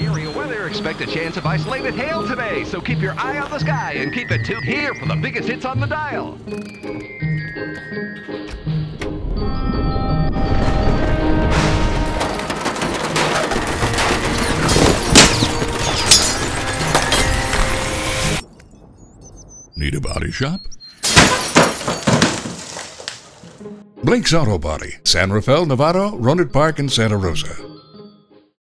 Area weather, expect a chance of isolated hail today, so keep your eye on the sky and keep it tuned here for the biggest hits on the dial. Need a body shop? Blake's Auto Body, San Rafael, Nevada, Rohnert Park, and Santa Rosa.